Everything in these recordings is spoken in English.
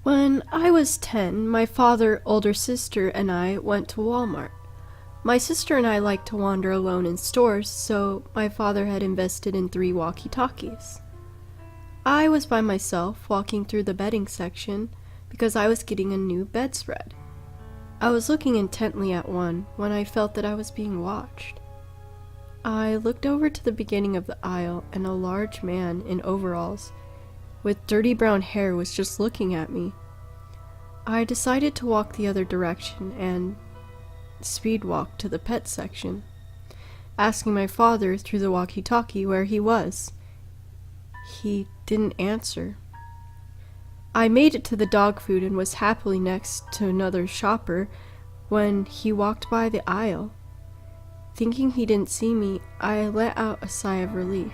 When I was 10, my father, older sister, and I went to Walmart. My sister and I liked to wander alone in stores, so my father had invested in 3 walkie-talkies. I was by myself walking through the bedding section because I was getting a new bedspread. I was looking intently at one when I felt that I was being watched. I looked over to the beginning of the aisle, and a large man in overalls with dirty brown hair was just looking at me. I decided to walk the other direction and speed walk to the pet section, asking my father through the walkie-talkie where he was. He didn't answer. I made it to the dog food and was happily next to another shopper when he walked by the aisle. Thinking he didn't see me, I let out a sigh of relief.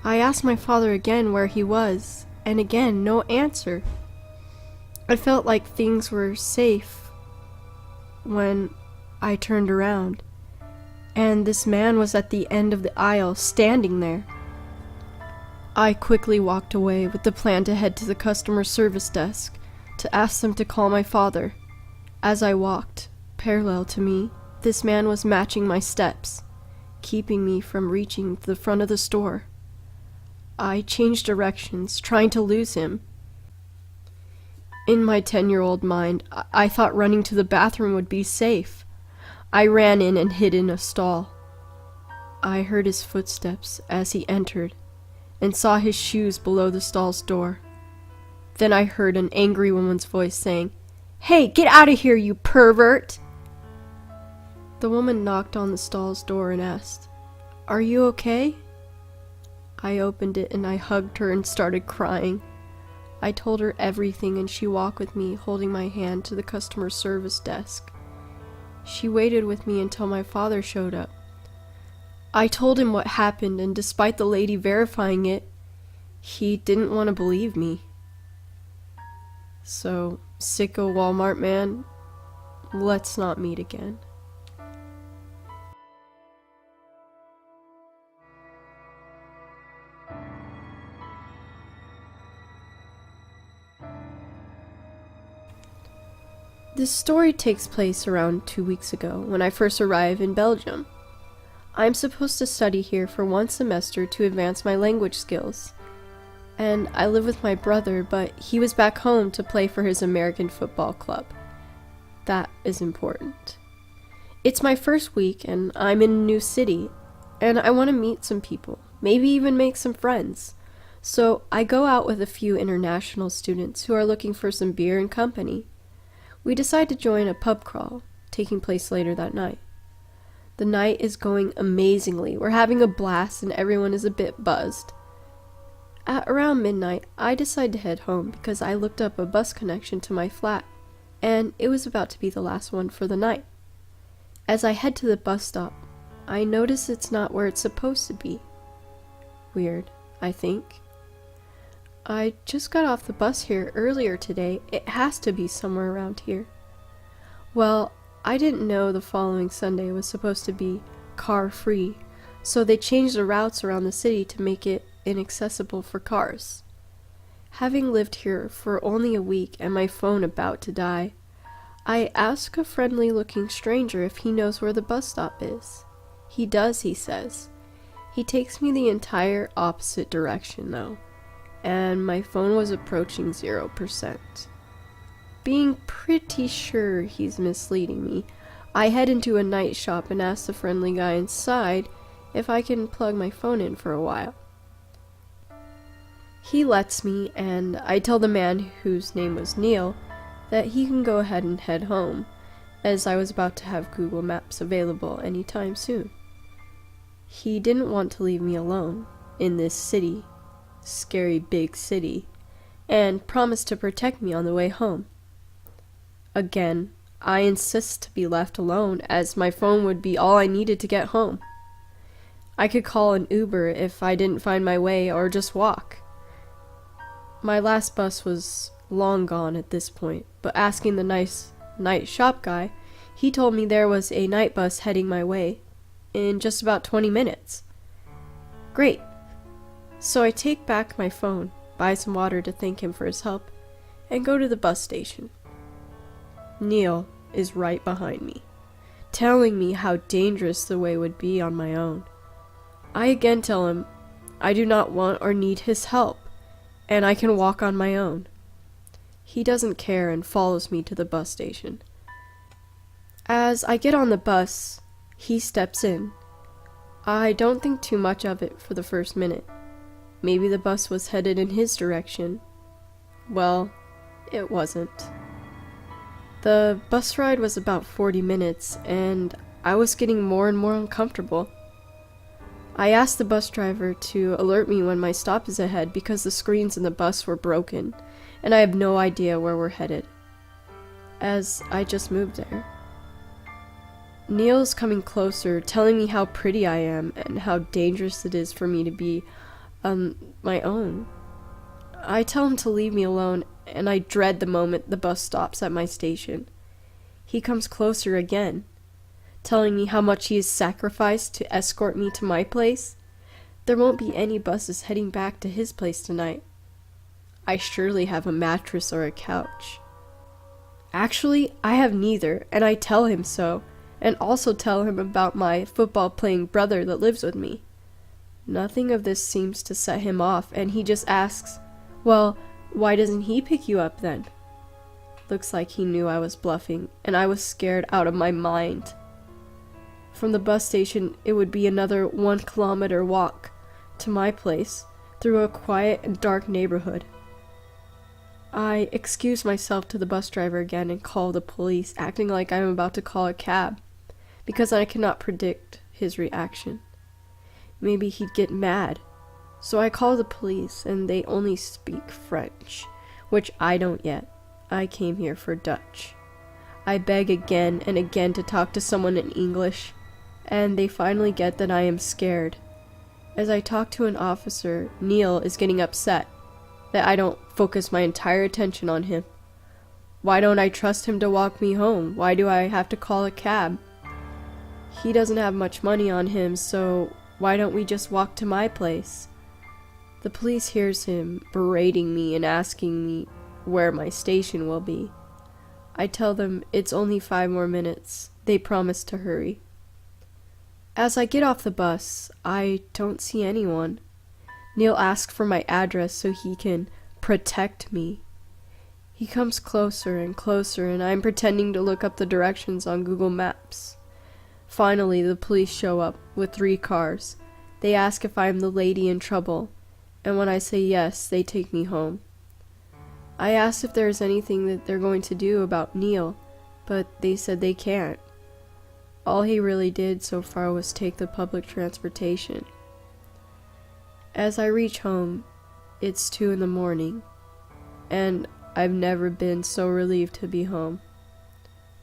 I asked my father again where he was, and again, no answer. I felt like things were safe when I turned around, and this man was at the end of the aisle, standing there. I quickly walked away with the plan to head to the customer service desk to ask them to call my father. As I walked, parallel to me, this man was matching my steps, keeping me from reaching the front of the store. I changed directions, trying to lose him. In my 10-year-old mind, I thought running to the bathroom would be safe. I ran in and hid in a stall. I heard his footsteps as he entered and saw his shoes below the stall's door. Then I heard an angry woman's voice saying, "Hey, get out of here, you pervert!" The woman knocked on the stall's door and asked, "Are you okay?" I opened it and I hugged her and started crying. I told her everything and she walked with me, holding my hand to the customer service desk. She waited with me until my father showed up. I told him what happened, and despite the lady verifying it, he didn't want to believe me. So, sicko Walmart man, let's not meet again. This story takes place around 2 weeks ago, when I first arrived in Belgium. I'm supposed to study here for 1 semester to advance my language skills. And I live with my brother, but he was back home to play for his American football club. That is important. It's my first week, and I'm in a new city, and I want to meet some people, maybe even make some friends. So I go out with a few international students who are looking for some beer and company. We decide to join a pub crawl, taking place later that night. The night is going amazingly. We're having a blast and everyone is a bit buzzed. At around midnight, I decide to head home because I looked up a bus connection to my flat, and it was about to be the last one for the night. As I head to the bus stop, I notice it's not where it's supposed to be. Weird, I think. I just got off the bus here earlier today. It has to be somewhere around here. Well, I didn't know the following Sunday was supposed to be car-free, so they changed the routes around the city to make it inaccessible for cars. Having lived here for only a week and my phone about to die, I ask a friendly-looking stranger if he knows where the bus stop is. He does, he says. He takes me the entire opposite direction, though, and my phone was approaching 0%. Being pretty sure he's misleading me, I head into a night shop and ask the friendly guy inside if I can plug my phone in for a while. He lets me, and I tell the man, whose name was Neil, that he can go ahead and head home, as I was about to have Google Maps available anytime soon. He didn't want to leave me alone in this city, scary big city, and promised to protect me on the way home. Again, I insist to be left alone, as my phone would be all I needed to get home. I could call an Uber if I didn't find my way, or just walk. My last bus was long gone at this point, but asking the nice night shop guy, he told me there was a night bus heading my way in just about 20 minutes. Great. So I take back my phone, buy some water to thank him for his help, and go to the bus station. Neil is right behind me, telling me how dangerous the way would be on my own. I again tell him I do not want or need his help, and I can walk on my own. He doesn't care and follows me to the bus station. As I get on the bus, he steps in. I don't think too much of it for the first minute. Maybe the bus was headed in his direction. Well, it wasn't. The bus ride was about 40 minutes, and I was getting more and more uncomfortable. I asked the bus driver to alert me when my stop is ahead because the screens in the bus were broken, and I have no idea where we're headed, as I just moved there. Neil's coming closer, telling me how pretty I am and how dangerous it is for me to be on my own. I tell him to leave me alone, and I dread the moment the bus stops at my station. He comes closer again, telling me how much he has sacrificed to escort me to my place. There won't be any buses heading back to his place tonight. I surely have a mattress or a couch. Actually, I have neither, and I tell him so, and also tell him about my football-playing brother that lives with me. Nothing of this seems to set him off, and he just asks, "Well, why doesn't he pick you up then?" Looks like he knew I was bluffing, and I was scared out of my mind. From the bus station, it would be another 1 kilometer walk to my place through a quiet and dark neighborhood. I excuse myself to the bus driver again and call the police, acting like I am about to call a cab, because I cannot predict his reaction. Maybe he'd get mad. So I call the police, and they only speak French, which I don't yet. I came here for Dutch. I beg again and again to talk to someone in English, and they finally get that I am scared. As I talk to an officer, Neil is getting upset that I don't focus my entire attention on him. Why don't I trust him to walk me home? Why do I have to call a cab? He doesn't have much money on him, so why don't we just walk to my place? The police hears him berating me and asking me where my station will be. I tell them it's only 5 more minutes. They promise to hurry. As I get off the bus, I don't see anyone. Neil asks for my address so he can protect me. He comes closer and closer, and I'm pretending to look up the directions on Google Maps. Finally, the police show up with 3 cars. They ask if I'm the lady in trouble, and when I say yes, they take me home. I asked if there is anything that they're going to do about Neil, but they said they can't. All he really did so far was take the public transportation. As I reach home, it's 2 in the morning, and I've never been so relieved to be home.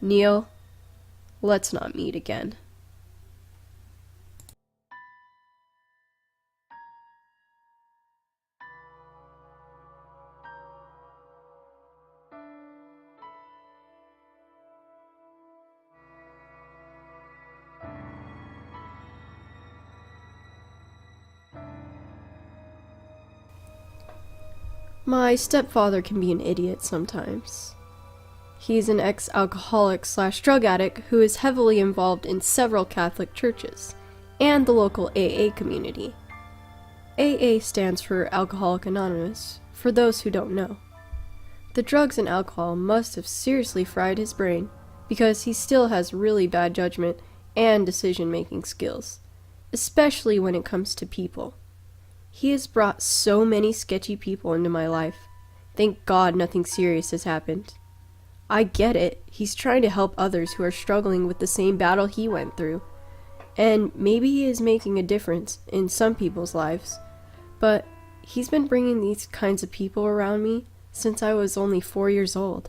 Neil, let's not meet again. My stepfather can be an idiot sometimes. He's an ex-alcoholic/drug addict who is heavily involved in several Catholic churches and the local AA community. AA stands for Alcoholic Anonymous, for those who don't know. The drugs and alcohol must have seriously fried his brain, because he still has really bad judgment and decision-making skills, especially when it comes to people. He has brought so many sketchy people into my life. Thank God nothing serious has happened. I get it. He's trying to help others who are struggling with the same battle he went through. And maybe he is making a difference in some people's lives. But he's been bringing these kinds of people around me since I was only 4 years old.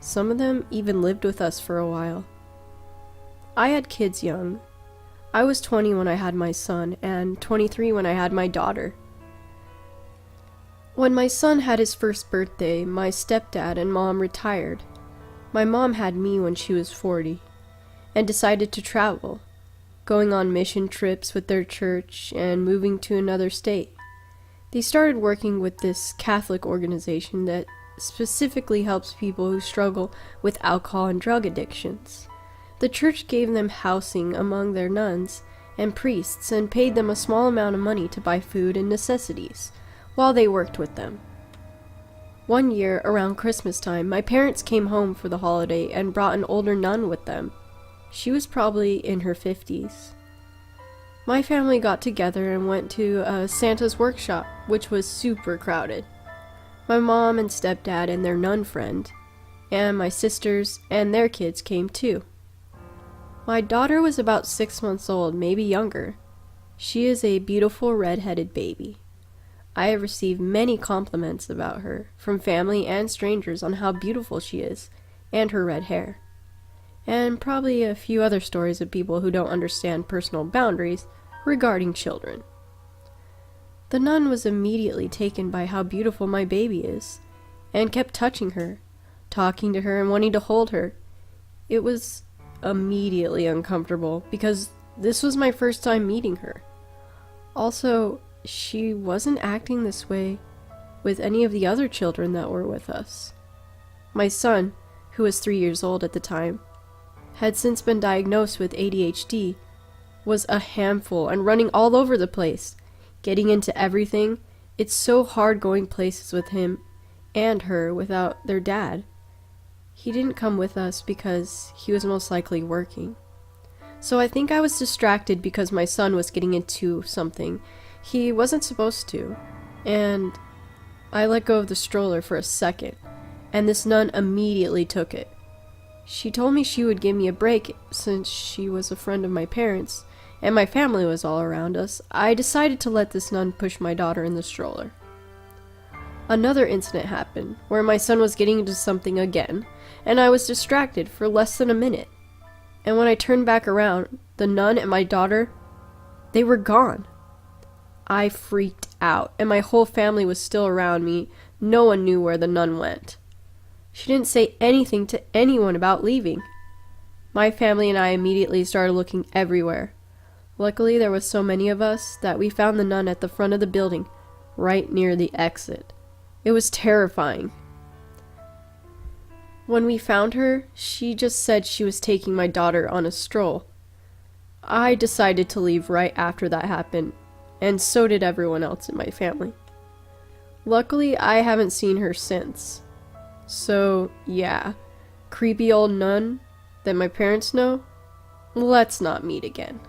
Some of them even lived with us for a while. I had kids young. I was 20 when I had my son, and 23 when I had my daughter. When my son had his first birthday, my stepdad and mom retired. My mom had me when she was 40, and decided to travel, going on mission trips with their church and moving to another state. They started working with this Catholic organization that specifically helps people who struggle with alcohol and drug addictions. The church gave them housing among their nuns and priests and paid them a small amount of money to buy food and necessities while they worked with them. One year, around Christmas time, my parents came home for the holiday and brought an older nun with them. She was probably in her 50s. My family got together and went to Santa's workshop, which was super crowded. My mom and stepdad and their nun friend, and my sisters and their kids came too. My daughter was about 6 months old, maybe younger. She is a beautiful red-headed baby. I have received many compliments about her from family and strangers on how beautiful she is and her red hair. And probably a few other stories of people who don't understand personal boundaries regarding children. The nun was immediately taken by how beautiful my baby is, and kept touching her, talking to her, and wanting to hold her. It was immediately uncomfortable because this was my first time meeting her. Also, she wasn't acting this way with any of the other children that were with us. My son, who was 3 years old at the time, had since been diagnosed with ADHD, was a handful and running all over the place, getting into everything. It's so hard going places with him and her without their dad. He didn't come with us because he was most likely working. So I think I was distracted because my son was getting into something he wasn't supposed to, and I let go of the stroller for a second, and this nun immediately took it. She told me she would give me a break since she was a friend of my parents, and my family was all around us. I decided to let this nun push my daughter in the stroller. Another incident happened where my son was getting into something again, and I was distracted for less than a minute. And when I turned back around, the nun and my daughter, they were gone. I freaked out, and my whole family was still around me. No one knew where the nun went. She didn't say anything to anyone about leaving. My family and I immediately started looking everywhere. Luckily, there was so many of us that we found the nun at the front of the building, right near the exit. It was terrifying. When we found her, she just said she was taking my daughter on a stroll. I decided to leave right after that happened, and so did everyone else in my family. Luckily, I haven't seen her since. So, yeah, creepy old nun that my parents know, let's not meet again.